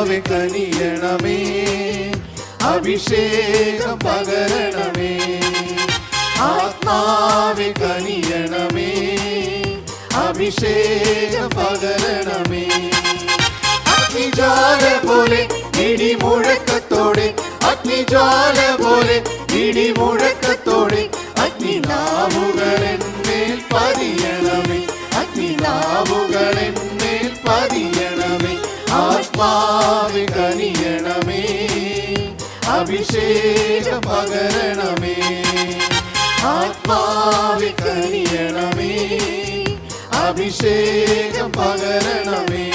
ആത്മാവേ കനിയണമേ, അഭിഷേകം പകരണമേ. ആത്മാവേ കനിയണമേ, അഭിഷേകം പകരണമേ. അഗ്നിജ്വാല പോലെ ഇടിമുഴക്കത്തോടെ, അഗ്നിജ്വാല പോലെ ഇടിമുഴക്കത്തോടെ അഗ്നിനാവുകളെന്മേൽ പതിയണമേ, അഗ്നിനാവുകളെന്മേൽ പതിയണമേ. ആത്മാവേ കനിയണമേ, അഭിഷേകം പകരണമേ. ആത്മാവേ കനിയണമേ, അഭിഷേകം പകരണമേ.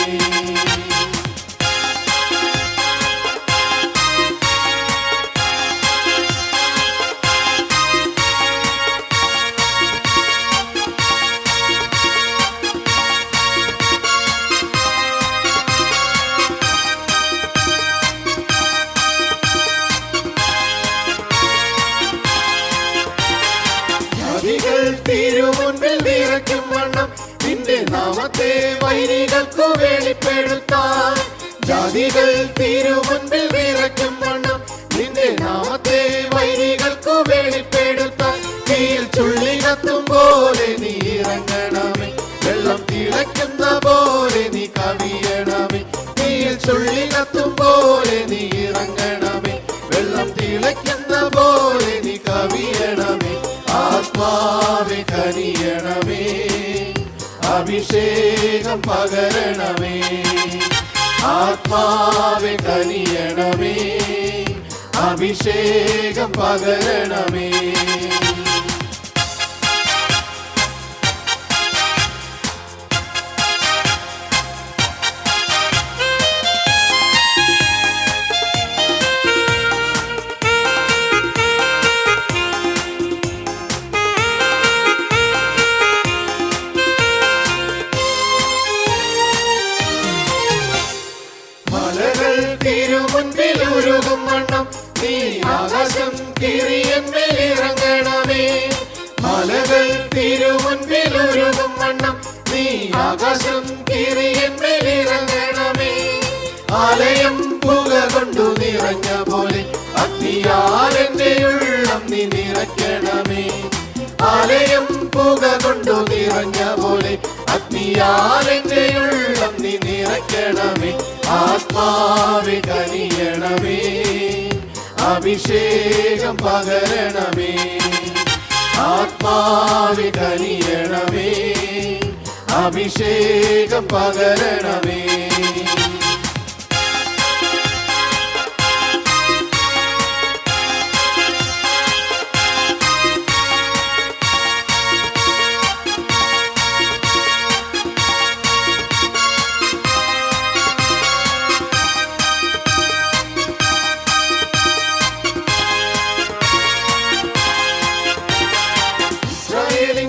തിരുമുൻപിൽ വിറയ്ക്കും വണ്ണം നിന്റെ നാമത്തെ വൈരികൾക്കു വെളിപ്പെടുത്താൻ. ജാതികൾ തിരുമുൻപിൽ വിറയ്ക്കും വണ്ണം നിന്റെ നാമത്തെ വൈരികൾക്കു വെളിപ്പെടുത്താൻ. തീയിൽ ചുള്ളി കത്തും പോലെ നീ ഇറങ്ങണമേ, വെള്ളം തിളയ്ക്കുന്ന പോലെ നീ കവിയണമേ. തീയിൽ ചുള്ളി കത്തും പോലെ നീ ഇറങ്ങണമേ, വെള്ളം തിളയ്ക്കുന്ന പോലെ നീ കവിയണമേ. ആത്മാവേ കനിയണമേ, അഭിഷേകം പകരണമേ. ആത്മാവേ കനിയണമേ, അഭിഷേകം പകരണമേ. തിരുമുൻപിൽ ഉരുകും വണ്ണം നീ ആകാശം കീറിയന്മേൽ ഇറങ്ങണമേ. മലകൾ തിരുമുൻപിൽ ഉരുകും വണ്ണം നീ ആകാശം കീറിയന്മേൽ ഇറങ്ങണമേ. ആലയം പുക കൊണ്ടു നിറഞ്ഞ പോലെ അഗ്നിയാൽ എന്റെ ഉള്ളം നീ നിറയ്ക്കണമേ. ആലയം പുക കൊണ്ടു നിറഞ്ഞ പോലെ അഗ്നിയാൽ എന്റെ ഉള്ളം നീ നിറയ്ക്കണമേ. ആത്മാവേ കനിയണമേ, അഭിഷേകം പകരണമേ. ആത്മാവേ കനിയണമേ, അഭിഷേകം പകരണമേ.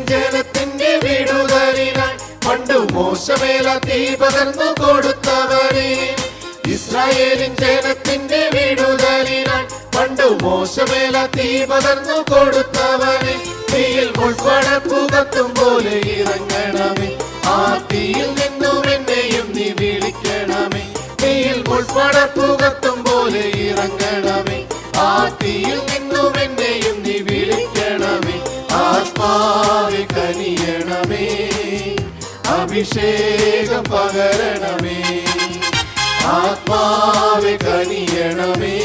ജനത്തിന്റെ വിടുതലിനായി പണ്ടു മോശമേല തീ പകർന്നു കൊടുത്തവരെ. ഇസ്രായേലിൻ ജനത്തിന്റെ വിടുതലിനായി പണ്ടു മോശമേല തീ പകർന്നു കൊടുത്തവരെ. തീയിൽ മുൾപ്പടർപ്പു കത്തും പോലെ ഇറങ്ങണമേ, ആ തീയിൽ നിന്നും എന്നെയും നീ വിളിക്കണമേ. തീയിൽ മുൾപ്പടർപ്പു കത്തും പോലെ ഇറങ്ങണമേ, ആ തീയിൽ നിന്നും എന്നെയും നീ വിളിക്കണമേ. ആത്മാവേ കനിയണമേ, അഭിഷേകം പകരണമേ. ആത്മാവേ കനിയണമേ,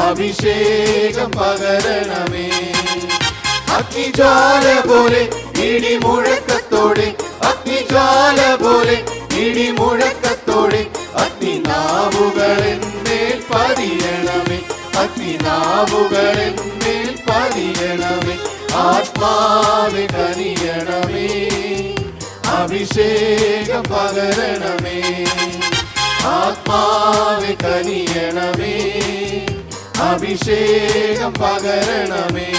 അഭിഷേകം പകരണമേ. അഗ്നിജ്വാല പോലെ ഇടിമുഴക്കത്തോടെ, അഗ്നിജ്വാല പോലെ ഇടിമുഴക്കത്തോടെ അഗ്നിനാവുകളെന്മേൽ പതിയണമേ, അഗ്നിനാവുകളെന്മേൽ പതിയണമേ. ആത്മാവേ കനിയണമേ, അഭിഷേകം പകരണമേ. ആത്മാവേ കനിയണമേ, അഭിഷേകം പകരണമേ.